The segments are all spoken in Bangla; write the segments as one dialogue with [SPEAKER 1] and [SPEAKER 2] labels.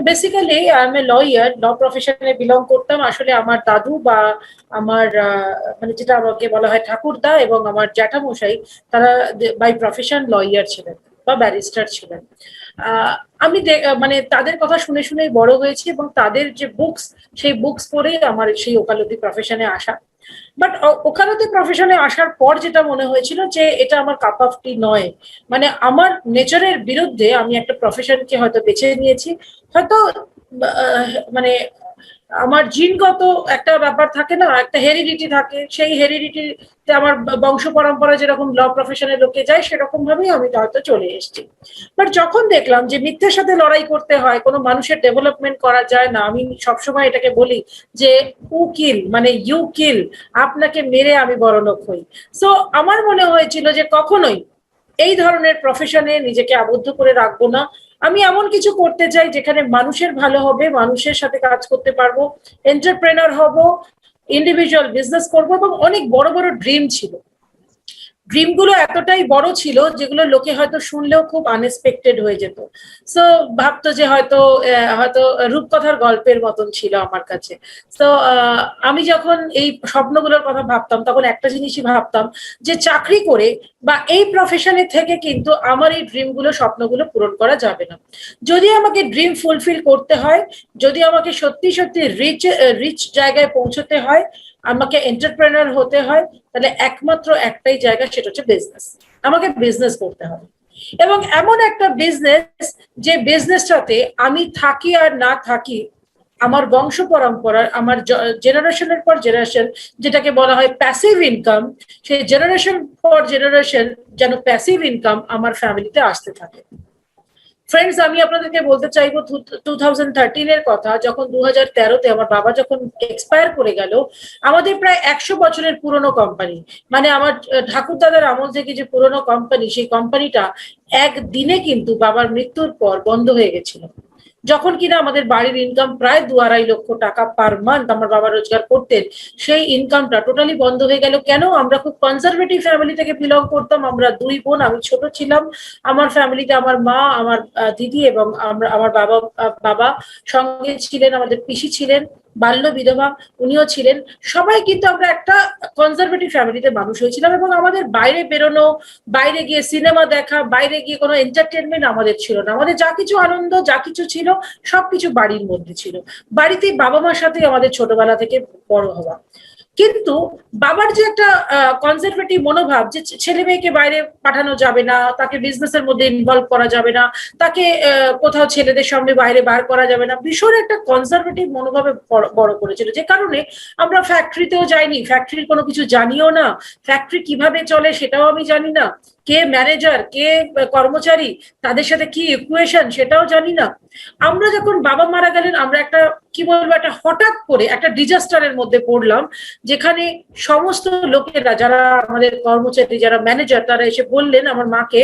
[SPEAKER 1] Basically I am a lawyer, law প্রফেশনে বিলং করতাম। আসলে আমার দাদু বা আমার মানে যেটা আমাকে বলা হয় ঠাকুরদা এবং আমার জ্যাঠামশাই, তারা বাই প্রফেশন লয়ার ছিলেন বা ব্যারিস্টার ছিলেন। আমি মানে তাদের কথা শুনে শুনেই বড় হয়েছি, এবং তাদের যে বুকস, সেই বুকস পড়েই আমার সেই ওকালতি প্রফেশনে আসা। বাট ওকালতি প্রফেশনে আসার পর যেটা মনে হয়েছিল যে এটা আমার কাপ অফ টি নয়। মানে আমার নেচারের বিরুদ্ধে আমি একটা প্রফেশনকে হয়তো বেছে নিয়েছি। হয়তো মানে আমার জিনগত একটা ব্যাপার থাকে না, একটা হেরিডিটি থাকে, সেই হেরিডিটিতে আমার বংশ পরম্পরা যেরকম ল প্রফেশনে লোকে যায়, সেরকম ভাবেই আমি হয়তো চলে এসেছি। বাট যখন দেখলাম যে মিথ্যের সাথে লড়াই করতে হয়, কোনো মানুষের ডেভেলপমেন্ট করা যায় না, আমি সবসময় এটাকে বলি যে কিল মানে ইউ কিল, আপনাকে মেরে আমি বড়লোক হই। সো আমার মনে হয়েছিল যে কখনোই এই ধরনের প্রফেশনে নিজেকে আবদ্ধ করে রাখবো না। আমি এমন কিছু করতে চাই যেখানে মানুষের ভালো হবে, মানুষের সাথে কাজ করতে পারবো, এন্টারপ্রেনার হব, ইন্ডিভিজুয়াল বিজনেস করবো, এবং অনেক বড় বড় ড্রিম ছিল। ড্রিমগুলো এতটাই বড় ছিল যেগুলো লোকে হয়তো শুনলেও খুব আনএক্সপেক্টেড হয়ে যেত। সো ভাবতো যে হয়তো হয়তো রূপকথার গল্পের মতন ছিল আমার কাছে। তো আমি যখন এই স্বপ্নগুলোর কথা ভাবতাম, তখন একটা জিনিসই ভাবতাম যে চাকরি করে বা এই প্রফেশনে থেকে কিন্তু আমার এই ড্রিমগুলো, স্বপ্নগুলো পূরণ করা যাবে না। যদি আমাকে ড্রিম ফুলফিল করতে হয়, যদি আমাকে সত্যি সত্যি রিচ জায়গায় পৌঁছতে হয়, আমাকে এন্টারপ্রেনার হতে হয়, তাহলে একমাত্র একটাই জায়গা, সেটা হচ্ছে বিজনেস। আমাকে বিজনেস করতে হবে, এবং এমন একটা বিজনেস যে বিজনেসটাতে আমি থাকি আর না থাকি, আমার বংশ পরম্পরার, আমার জেনারেশনের পর জেনারেশন, যেটাকে বলা হয় প্যাসিভ ইনকাম, সেই জেনারেশন পর জেনারেশন যেন প্যাসিভ ইনকাম আমার ফ্যামিলিতে আসতে থাকে। ফ্রেন্ডস, আমি আপনাদেরকে বলতে চাইবো 2013 কথা, যখন 2013-তে আমার বাবা যখন এক্সপায়ার করে গেল, আমাদের প্রায় 100 বছরের পুরনো কোম্পানি, মানে আমার ঠাকুরদাদার আমল থেকে যে পুরনো কোম্পানি, সেই কোম্পানিটা একদিনে কিন্তু বাবার মৃত্যুর পর বন্ধ হয়ে গেছিল। যখন কিনা আমাদের বাড়ির ইনকাম প্রায় 2-2.5 লক্ষ টাকা পার মান্থ আমার বাবা রোজগার করতেন, সেই ইনকামটা টোটালি বন্ধ হয়ে গেল। কেন? আমরা খুব কনজারভেটিভ ফ্যামিলি থেকে বিলং করতাম, আমরা 2 বোন, আমি ছোট ছিলাম। আমার ফ্যামিলিতে আমার মা, আমার দিদি এবং আমার বাবা, বাবা সঙ্গে ছিলেন, আমাদের পিসি ছিলেন, বাল্য বিধবা উনিও ছিলেন। সবাই কিন্তু আমরা একটা কনজারভেটিভ ফ্যামিলিতে মানুষ হয়েছিলাম, এবং আমাদের বাইরে বেরোনো, বাইরে গিয়ে সিনেমা দেখা, বাইরে গিয়ে কোনো এন্টারটেনমেন্ট আমাদের ছিল না। আমাদের যা কিছু আনন্দ, যা কিছু ছিল, সবকিছু বাড়ির মধ্যে ছিল। বাড়িতেই বাবা মার সাথে আমাদের ছোটবেলা থেকে বড় হওয়া। কিন্তু বাবার যে একটা কনজারভেটিভ মনোভাব, যে ছেলে মেয়েকে বাইরে পাঠানো যাবে না, তাকে বিজনেসের মধ্যে ইনভলভ করা যাবে না, তাকে কোথাও ছেলেদের সামনে বাইরে বার করা যাবে না, ভীষণ একটা কনজারভেটিভ মনোভাবে বড় করেছিল। যে কারণে আমরা ফ্যাক্টরিতেও যাইনি, ফ্যাক্টরির কোনো কিছু জানিও না, ফ্যাক্টরি কিভাবে চলে সেটাও আমি জানি না, কে ম্যানেজার, কে কর্মচারী, তাদের সাথে কি ইকুয়েশন সেটাও জানি না। আমরা যখন বাবা মারা গেলেন, আমরা একটা কি বলবো, একটা হঠাৎ করে একটা ডিজাস্টারের মধ্যে পড়লাম, যেখানে সমস্ত লোকেরা, যারা আমাদের কর্মচারী, যারা ম্যানেজার, তারা এসে বললেন আমার মাকে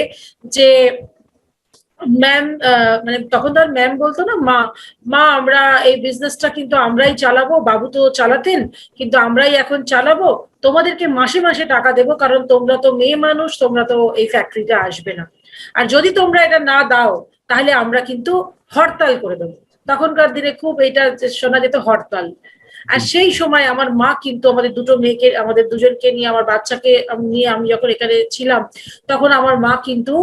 [SPEAKER 1] যে ম্যাম, মানে তখন তো আর ম্যাম বলতো না, মা, মা আমরা এই বিজনেসটা কিন্তু আমরাই চালাবো, বাবু তো চালাতেন, কিন্তু আমরাই এখন চালাবো, তোমাদেরকে মাসে মাসে টাকা দেবো, কারণ তোমরা তো মেয়ে মানুষ, তোমরা তো এই ফ্যাক্টরিতে আসবে না, আর যদি তোমরা এটা না দাও তাহলে আমরা কিন্তু হরতাল করে দেবো। তখনকার দিনে খুব এটা শোনা যেত, হরতাল। আর সেই সময় আমার মা কিন্তু আমাদের দুটো মেয়েকে, আমাদের দুজনকে নিয়ে, আমার বাচ্চাকে নিয়ে আমি যখন এখানে ছিলাম, তখন আমার মা কিন্তু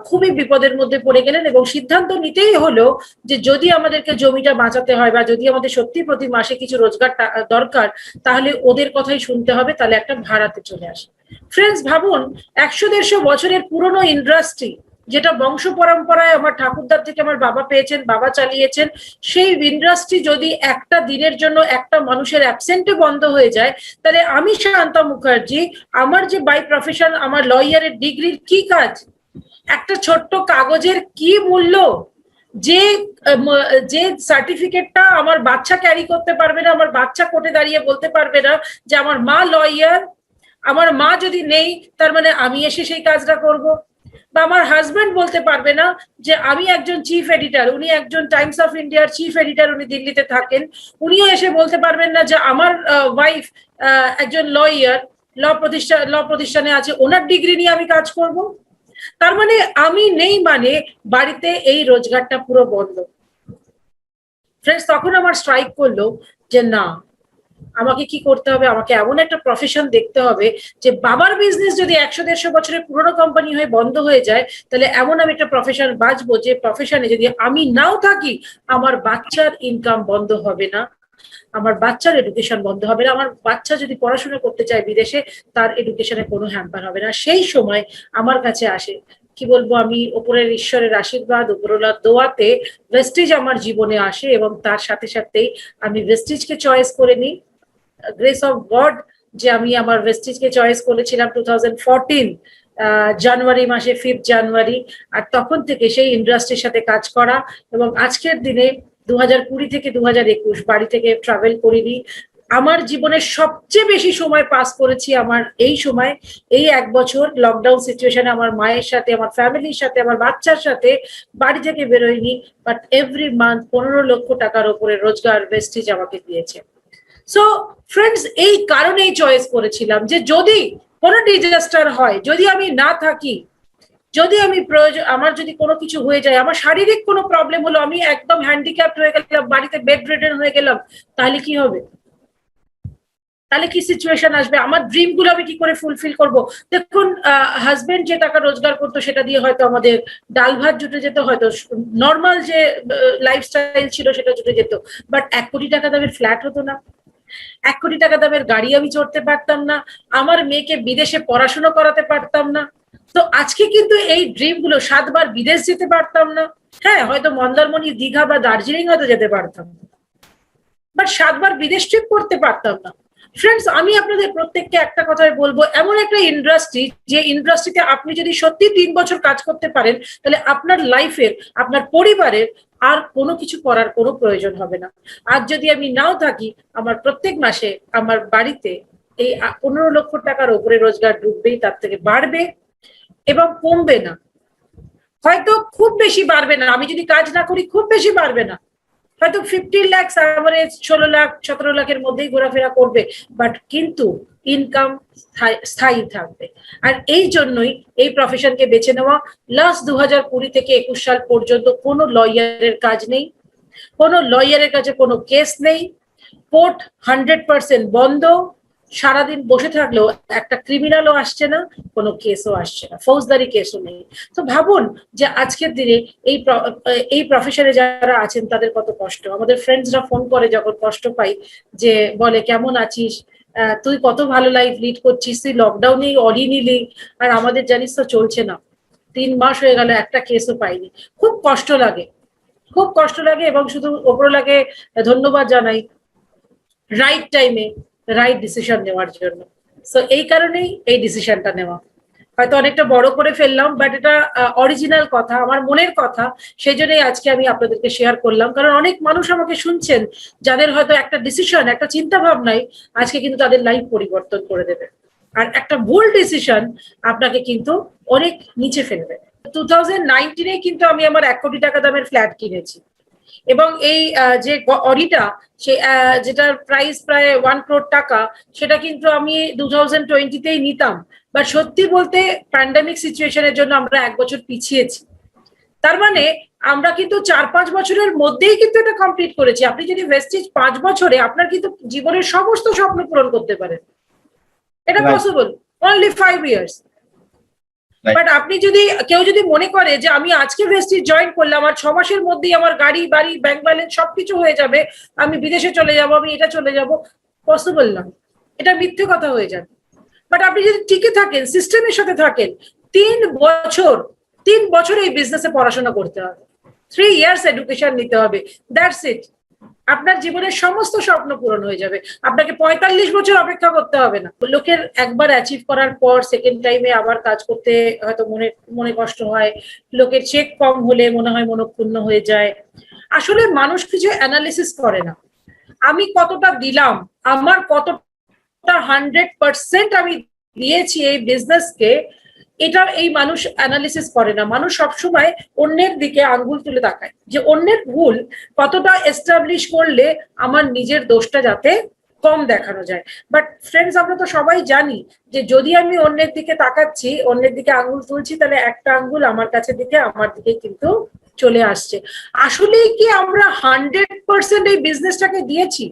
[SPEAKER 1] খুবই বিপদের মধ্যে পড়ে গেলেন, এবং সিদ্ধান্ত নিতেই হলো যে যদি আমাদেরকে জমিটা বাঁচাতে হয়, বা যদি আমাদের সত্যি প্রতি মাসে কিছু রোজগার দরকার, তাহলে ওদের কথাই শুনতে হবে, তাহলে একটা ভাড়াতে চলে আসে। ফ্রেন্ডস, ভাবুন, 100-150 বছরের পুরনো ইন্ডাস্ট্রি, যেটা বংশ পরম্পরায় আমার ঠাকুরদার থেকে আমার বাবা পেয়েছেন, বাবা চালিয়েছেন, সেই ইন্ডাস্ট্রি যদি একটা দিনের জন্য একটা মানুষের অ্যাবসেন্টে বন্ধ হয়ে যায়, তাহলে আমি শান্তা মুখার্জি, আমার যে বাই প্রফেশন, আমার লয়ারের ডিগ্রির কি কাজ? একটা ছোট্ট কাগজের কি মূল্য, যে যে সার্টিফিকেটটা আমার বাচ্চা ক্যারি করতে পারবে না, আমার বাচ্চা কোর্টে দাঁড়িয়ে বলতে পারবে না যে আমার মা লয়ার, আমার মা যদি নেই তার মানে আমি এসে সেই কাজটা করব, বা আমার হাজবেন্ড বলতে পারবে না যে আমি একজন চিফ এডিটর, উনি একজন টাইমস অফ ইন্ডিয়ার চিফ এডিটর, উনি দিল্লিতে থাকেন, উনিও এসে বলতে পারবেন না যে আমার ওয়াইফ একজন লয়ার, ল প্রতিষ্ঠানে আছে, ওনার ডিগ্রি নিয়ে আমি কাজ করব। তার মানে আমি নেই, মানে বাড়িতে এই রোজগারটা পুরো বন্ধ। ফ্রেন্ডস তখন আমার স্ট্রাইক করলো যে না, আমাকে কি করতে হবে, আমাকে এমন একটা প্রফেশন দেখতে হবে যে বাবার বিজনেস যদি 100-150 বছরের পুরোনো কোম্পানি হয়ে বন্ধ হয়ে যায়, তাহলে এমন আমি একটা প্রফেশন বাঁচবো যে প্রফেশনে যদি আমি নাও থাকি, আমার বাচ্চার ইনকাম বন্ধ হবে না, আমার বাচ্চার এডুকেশন বন্ধ হবে না, আমার বাচ্চা যদি পড়াশোনা করতে চায় বিদেশে, তার এডুকেশনে কোনো হ্যাম্পার হবে না। সেই সময় আমার কাছে আসে, কি বলবো, আমি ওপরের ঈশ্বরের আশীর্বাদ, উপরওয়ালার দোয়াতে ভেস্টিজ আমার জীবনে আসে, এবং তার সাথে সাথেই আমি ভেস্টিজকে চয়েস করে নিই। গ্রেস অফ গড যে আমি আমার ভেস্টিজকে চয়েস করেছিলাম 2014 জানুয়ারি মাসে, 5 জানুয়ারি। আর তখন থেকে সেই ইন্ডাস্ট্রির সাথে কাজ করা, এবং আজকের দিনে 2020 থেকে 2021 বাড়ি থেকে ট্রাভেল করিনি। আমার জীবনের সবচেয়ে বেশি সময় পাস করেছি আমার এই সময়, এই 1 বছর লকডাউন সিচুয়েশনে আমার মায়ের সাথে, আমার ফ্যামিলির সাথে, আমার বাচ্চার সাথে। বাড়ি থেকে বেরোয়নি, বাট এভরি মান্থ 15 লক্ষ টাকার উপরে রোজগার ভেস্টিজ আমাকে দিয়েছে। সো ফ্রেন্ডস, এই কারণেই চয়েস করেছিলাম যে যদি কোনো ডিজাস্টার হয়, যদি আমি না থাকি, যদি আমি প্রয়োজন, আমার যদি কোনো কিছু হয়ে যায়, আমার শারীরিক কোনো প্রবলেম হলো, আমি একদম হ্যান্ডিক্যাপ্ট হয়ে গেলাম, বাড়িতে বেড রিডেন হয়ে গেলাম, তাহলে কি হবে? তাহলে কি সিচুয়েশন আসবে? আমার ড্রিম গুলো আমি কি করে ফুলফিল করব? দেখুন, হাজবেন্ড যে টাকা রোজগার করতো সেটা দিয়ে হয়তো আমাদের ডাল ভাত জুটে যেত, হয়তো নর্মাল যে লাইফস্টাইল ছিল সেটা জুটে যেত, বাট 1 কোটি টাকা দামের ফ্ল্যাট হতো না, 1 কোটি টাকা দামের গাড়ি আমি চড়তে পারতাম না, আমার মেয়েকে বিদেশে পড়াশোনা করাতে পারতাম না। তো আজকে কিন্তু এই ড্রিম গুলো, 7 বার বিদেশ যেতে পারতাম না, হ্যাঁ হয়তো মন্দারমণি, দীঘা বা দার্জিলিং হয়তো যেতে পারতাম, বাট 7 বার বিদেশ ট্রিপ করতে পারতাম না। ফ্রেন্ডস, আমি আপনাদের প্রত্যেককে একটা কথাই বলবো, এমন একটা ইন্ডাস্ট্রি, যে ইন্ডাস্ট্রিতে আপনি যদি সত্যি 3 বছর কাজ করতে পারেন, তাহলে আপনার লাইফের, আপনার পরিবারের আর কোনো কিছু করার কোনো প্রয়োজন হবে না। আর যদি আমি নাও থাকি, আমার প্রত্যেক মাসে আমার বাড়িতে এই 15 লক্ষ টাকার উপরে রোজগার ঢুকবেই, তার থেকে বাড়বে এবং কমবে না। হয়তো খুব বেশি বাড়বে না, আমি যদি কাজ না করি খুব বেশি বাড়বে না, হয়তো 15 লাখ অ্যাভারেজ, 16 লাখ 17 লাখের মধ্যেই ঘোরাফেরা করবে, বাট কিন্তু ইনকাম স্থায়ী থাকবে। আর এই জন্যই এই প্রফেশনকে বেছে নেওয়া। লাস্ট 2020 থেকে 21 সাল পর্যন্ত কোনো লয়ারের কাজ নেই, কোনো লয়ারের কাছে কোনো কেস নেই, কোর্ট 100% বন্ধ, সারাদিন বসে থাকলেও একটা ক্রিমিনালও আসছে না, কোনো কেসও আসছে না, ফৌজদারি কেসও নেই। তো ভাবুন যে আজকের দিনে এই প্রফেশনে যারা আছেন তাদের কত কষ্ট। আমাদের ফ্রেন্ডসরা ফোন করে যখন, কষ্ট পাই, যে বলে কেমন আছিস, তুই কত ভালো লাইফ লিড করছিস, তুই লকডাউনে অডি নিলি, আর আমাদের জানিস তো চলছে না, 3 মাস হয়ে গেল, একটা কেসও পাইনি। খুব কষ্ট লাগে, খুব কষ্ট লাগে, এবং শুধু ওপরওয়ালাকে ধন্যবাদ জানাই রাইট টাইমে রাইট ডিসিশন নেওয়ার জন্য। সো এই কারণেই এই ডিসিশনটা নেওয়া। হয়তো অনেকটা বড় করে ফেললাম, বাট এটা অরিজিনাল কথা, আমার মনের কথা, সেই জন্যই আজকে আমি আপনাদেরকে শেয়ার করলাম। কারণ অনেক মানুষ আমাকে শুনছেন, যাদের হয়তো একটা ডিসিশন, একটা চিন্তা ভাবনাই আজকে কিন্তু তাদের লাইফ পরিবর্তন করে দেবে, আর একটা ভুল ডিসিশন আপনাকে কিন্তু অনেক নিচে ফেলবে। 2019 কিন্তু আমি আমার 1 কোটি টাকা দামের ফ্ল্যাট কিনেছি, এবং এই যে অডিটা, সে যেটার প্রাইস প্রায় 1 crore টাকা, সেটা কিন্তু আমি 2020-তেই নিতাম, বা সত্যি বলতে প্যান্ডামিক সিচুয়েশনের জন্য আমরা 1 বছর পিছিয়েছি। তার মানে আমরা কিন্তু 4-5 বছরের মধ্যেই কিন্তু এটা কমপ্লিট করেছি। আপনি যদি ভেস্টিজ 5 বছরে আপনার কিন্তু জীবনের সমস্ত স্বপ্ন পূরণ করতে পারেন, এটা পসিবল, অনলি 5 ইয়ার্স। বাট আপনি যদি, কেউ যদি মনে করে যে আমি আজকে ভেস্টিজ জয়েন করলাম, আর 6 মাসের মধ্যেই আমার গাড়ি বাড়ি ব্যাংক ব্যালেন্স সবকিছু হয়ে যাবে, আমি বিদেশে চলে যাব, আমি এটা চলে যাব, পসিবল না, এটা মিথ্যে কথা হয়ে যাবে। বাট আপনি যদি টিকে থাকেন, সিস্টেমের সাথে থাকেন, 3 বছর, 3 বছর এই বিজনেসে পড়াশোনা করতে হবে, 3 ইয়ার্স এডুকেশন নিতে হবে, দ্যাটস ইট, আপনার জীবনের সমস্ত স্বপ্ন পূরণ হয়ে যাবে। আপনাকে 45 বছর অপেক্ষা করতে হবে না। লোকের একবার অ্যাচিভ করার পর সেকেন্ড টাইমে আবার কাজ করতে হয়তো মনে মনে কষ্ট হয়, লোকের চেক কম হলে মনে হয় মনক্ষুণ্ণ হয়ে যায়। আসলে মানুষ কিছু অ্যানালিসিস করে না, আমি কতটা দিলাম, আমার কতটা 100% আমি দিয়েছি এই বিজনেসকে, এটা এই মানুষ অ্যানালিসিস করে না। মানুষ সবসময় অন্যের দিকে আঙ্গুল তুলে তাকায়, যে অন্যের ভুল কতটা এস্টাবলিশ করলে আমার নিজের দোষটা যাতে কম দেখানো যায়। বাট ফ্রেন্ডস, আমরা তো সবাই জানি যে যদি আমি অন্যের দিকে তাকাচ্ছি, অন্যের দিকে আঙ্গুল তুলছি, তাহলে একটা আঙ্গুল আমার কাছে দিকে, আমার দিকে কিন্তু চলে আসছে। আসলে কি আমরা 100% এই বিজনেসটাকে দিয়েছি?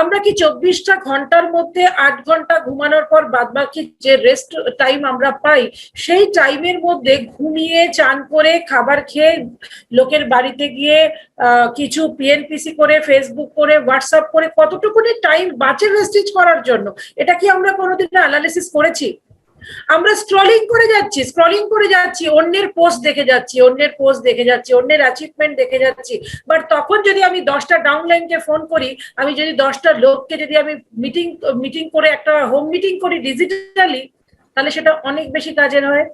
[SPEAKER 1] আমরা কি 24টা ঘন্টার মধ্যে 8 ঘন্টা ঘুমানোর পর বাদবাকি যে রেস্ট টাইম আমরা পাই, সেই টাইমের মধ্যে ঘুমিয়ে, চান করে, খাবার খেয়ে, লোকের বাড়িতে গিয়ে কিছু পিএনপিসি করে, ফেসবুক করে, হোয়াটসঅ্যাপ করে কতটুকুনি টাইম বাঁচে ওয়েস্টেজ করার জন্য? এটা কি আমরা কোনোদিন অ্যানালিসিস করেছি? আমরা স্ক্রলিং করে যাচ্ছি, অন্যের পোস্ট দেখে যাচ্ছি, অন্যের অ্যাচিভমেন্ট দেখে যাচ্ছি। বাট তখন যদি আমি 10টা ডাউনলাইনকে ফোন করি, আমি যদি 10টা লোককে যদি আমি মিটিং করে একটা হোম মিটিং করি ডিজিটালি, তাহলে সেটা অনেক বেশি কাজের হয়।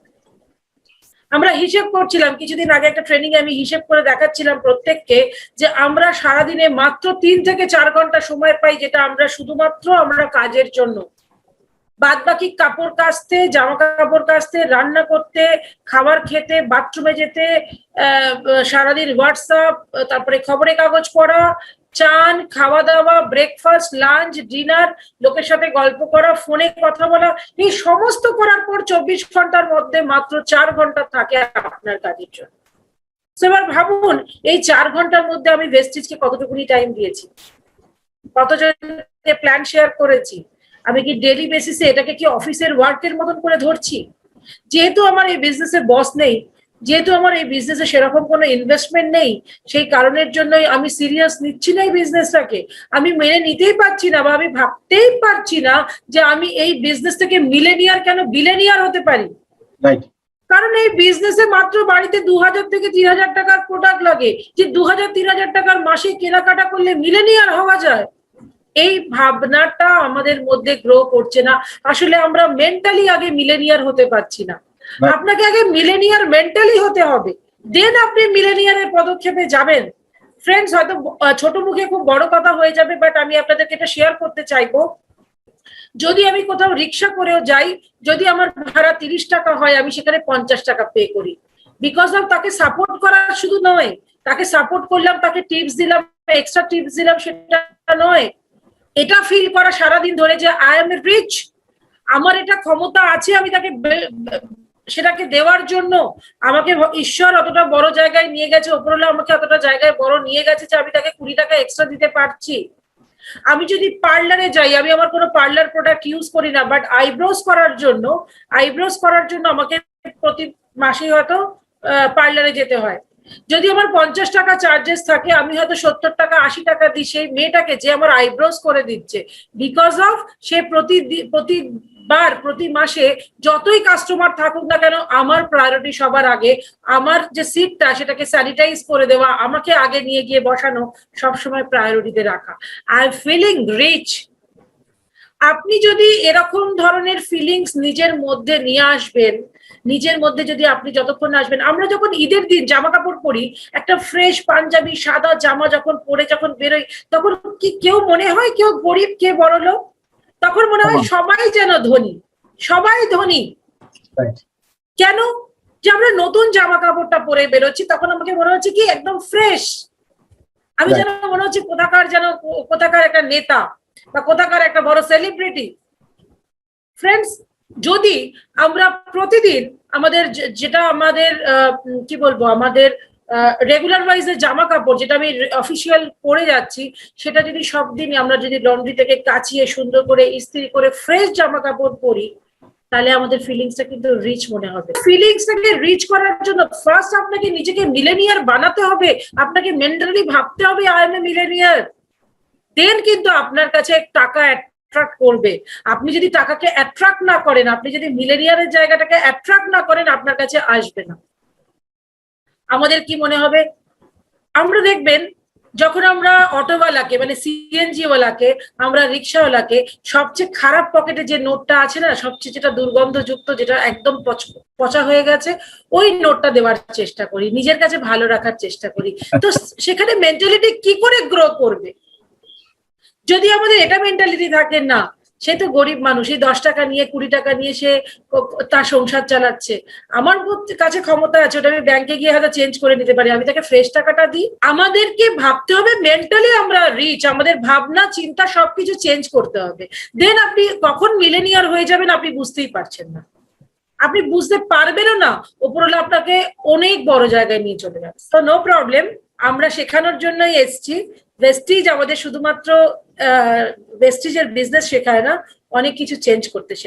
[SPEAKER 1] আমরা হিসেব করছিলাম কিছুদিন আগে, একটা ট্রেনিং এ আমি হিসেব করে দেখাচ্ছিলাম প্রত্যেককে যে আমরা সারাদিনে মাত্র 3 থেকে 4 ঘন্টা সময় পাই, যেটা আমরা শুধুমাত্র আমরা কাজের জন্য। বাদ বাকি কাপড় কাচতে, জামা কাপড় কাচতে, রান্না করতে, খাবার খেতে, বাথরুমে যেতে, সারাদিন হোয়াটসঅ্যাপ, তারপরে খবরের কাগজ পড়া, চান, খাওয়া দাওয়া, ব্রেকফাস্ট, লাঞ্চ, ডিনার, লোকের সাথে গল্প করা, ফোনে কথা বলা, এই সমস্ত করার পর 24 ঘন্টার মধ্যে মাত্র 4 ঘন্টা থাকে আপনার কাজের জন্য। এবার ভাবুন এই 4 ঘন্টার মধ্যে আমি ভেস্টিজকে কতটুকুনি টাইম দিয়েছি, কতজনকে প্ল্যান শেয়ার করেছি, আমি কি ডেইলি বেসিসে এটাকে কি অফিসের ওয়ার্কের মতন করে ধরছি? যেহেতু আমার এই বিজনেসে বস নেই, যেহেতু আমার এই বিজনেসে সেরকম কোনো ইনভেস্টমেন্ট নেই, সেই কারণের জন্যই আমি সিরিয়াস নিচ্ছি না এই বিজনেসটাকে। আমি মেনে নিতেই পারছি না, বা আমি ভাবতেই পারছি না যে আমি এই বিজনেস থেকে মিলেনিয়ার কেন বিলেনিয়ার হতে পারি। কারণ এই বিজনেসে মাত্র বাড়িতে 2000 থেকে 3000 টাকার প্রোডাক্ট লাগে, যে 2000-3000 টাকার মাসে কেনাকাটা করলে মিলেনিয়ার হওয়া যায়, এই ভাবনাটা আমাদের মধ্যে গ্রো করছে না। আসলে আমরা মেন্টালি আগে মিলেনিয়ার হতে পারছি না। আপনাকে আগে মিলেনিয়ার মেন্টালি হতে হবে, দেন আপনি মিলেনিয়ারের পদক্ষেপে যাবেন। ফ্রেন্ডস, হয়তো ছোট মুখে খুব বড় কথা হয়ে যাবে, বাট আমি আপনাদেরকে এটা শেয়ার করতে চাইবো। যদি আমি কোথাও রিক্সা করেও যাই, যদি আমার ভাড়া 30 টাকা হয়, আমি সেখানে 50 টাকা পে করি, বিকজ অফ তাকে সাপোর্ট করা শুধু নয়, তাকে সাপোর্ট করলাম, তাকে টিপস দিলাম, এক্সট্রা টিপস দিলাম, সেটা নয়, এটা ফিল করা সারাদিন ধরে যে আই এম রিচ, আমার এটা ক্ষমতা আছে, আমি তাকে সেটাকে দেওয়ার জন্য আমাকে ঈশ্বর অতটা বড় জায়গায় নিয়ে গেছে, ওপরওয়ালা আমাকে অতটা জায়গায় বড় নিয়ে গেছে যে আমি তাকে 20 টাকা এক্সট্রা দিতে পারছি। আমি যদি পার্লারে যাই, আমি আমার কোনো পার্লার প্রোডাক্ট ইউজ করি না, বাট আইব্রোজ করার জন্য আমাকে প্রতি মাসে হয়তো পার্লারে যেতে হয়। যদি আমার 50 টাকা চার্জেস থাকে, আমি হয়তো 70 টাকা 80 টাকা দিই সেই মেয়েটাকে যে আমার আইব্রোজ করে দিচ্ছে, বিকজ অফ সে প্রতি মাসে যতই কাস্টমার থাকুক না কেন, আমার প্রায়োরিটি সবার আগে, আমার যে সিটটা সেটাকে স্যানিটাইজ করে দেওয়া, আমাকে আগে নিয়ে গিয়ে বসানো, সবসময় প্রায়োরিটিতে রাখা। I am feeling rich. আপনি যদি এরকম ধরনের ফিলিংস নিজের মধ্যে নিয়ে আসবেন, নিজের মধ্যে যদি আপনি যতক্ষণ আসবেন, আমরা যখন ঈদের দিন জামা কাপড় পরি, একটা ফ্রেশ পাঞ্জাবি সাদা জামা যখন পরে যখন বেরোই, তখন কি কেউ মনে হয় কেউ গরিব কে বড় লোক? তখন মনে হয় সবাই যেন ধনী, সবাই ধনী। কেন? যে আমরা নতুন জামা কাপড়টা পরে বেরোচ্ছি, তখন আমাকে মনে হচ্ছে কি একদম ফ্রেশ, আমি যেন মনে হচ্ছে কোথাকার একটা নেতা বা কোথাকার একটা বড় সেলিব্রিটি। ফ্রেন্ডস, যদি আমরা প্রতিদিন আমাদের যেটা আমাদের কি বলবো, আমাদের রেগুলার ওয়াইজের জামা কাপড় যেটা আমি অফিসিয়াল পরে যাচ্ছি, সেটা যদি সব দিনই আমরা যদি লন্ড্রি থেকে কাচিয়ে সুন্দর করে ইস্ত্রি করে ফ্রেশ জামা কাপড় পরি, তাহলে আমাদের ফিলিংসটা কিন্তু রিচ মনে হবে। ফিলিংসটাকে রিচ করার জন্য ফার্স্ট আপনাকে নিজেকে মিলেনিয়ার বানাতে হবে, আপনাকে মেন্টালি ভাবতে হবে আই এম এ মিলেনিয়ার, দেন কিন্তু আপনার কাছে টাকা অ্যাট্রাক্ট করবে। আপনি যদি টাকাকে অ্যাট্রাক্ট না করেন, আপনি যদি মিলেনিয়ারের জায়গাটাকে অ্যাট্রাক্ট না করেন, আপনার কাছে আসবে না। আমাদের কি মনে হবে, আমরা দেখবেন যখন আমরা অটোওয়ালাকে মানে সিএনজি ওয়ালাকে, আমরা রিক্সাওয়ালাকে সবচেয়ে খারাপ পকেটে যে নোটটা আছে না, সবচেয়ে যেটা দুর্গন্ধযুক্ত, যেটা একদম পচা হয়ে গেছে, ওই নোটটা দেওয়ার চেষ্টা করি, নিজের কাছে ভালো রাখার চেষ্টা করি। তো সেখানে মেন্টালিটি কি করে গ্রো করবে? যদি আমাদের এটা মেন্টালিটি থাকে না, সে তো গরিব মানুষ, এই 10 টাকা নিয়ে 20 টাকা নিয়ে সে তার সংসার চালাচ্ছে, আমার কাছে ক্ষমতা আছে, ওটা আমি ব্যাংকে গিয়ে হয়তো চেঞ্জ করে নিতে পারি, আমি তাকে ফ্রেশ টাকাটা দিই। আমাদেরকে ভাবতে হবে মেন্টালি আমরা রিচ, আমাদের ভাবনা চিন্তা সবকিছু চেঞ্জ করতে হবে, দেন আপনি কখন মিলেনিয়ার হয়ে যাবেন আপনি বুঝতেই পারছেন না। আপনি বুঝতে পারবেনও না, ওপরওয়ালা আপনাকে অনেক বড় জায়গায় নিয়ে চলে যাবে। তো নো প্রবলেম, আমরা শেখানোর জন্যই এসছি। ভেস্টিজ আমাদের শুধুমাত্র ভেস্টিজের বিজনেস শেখায় না, অনেক কিছু চেঞ্জ করতে শেখায়।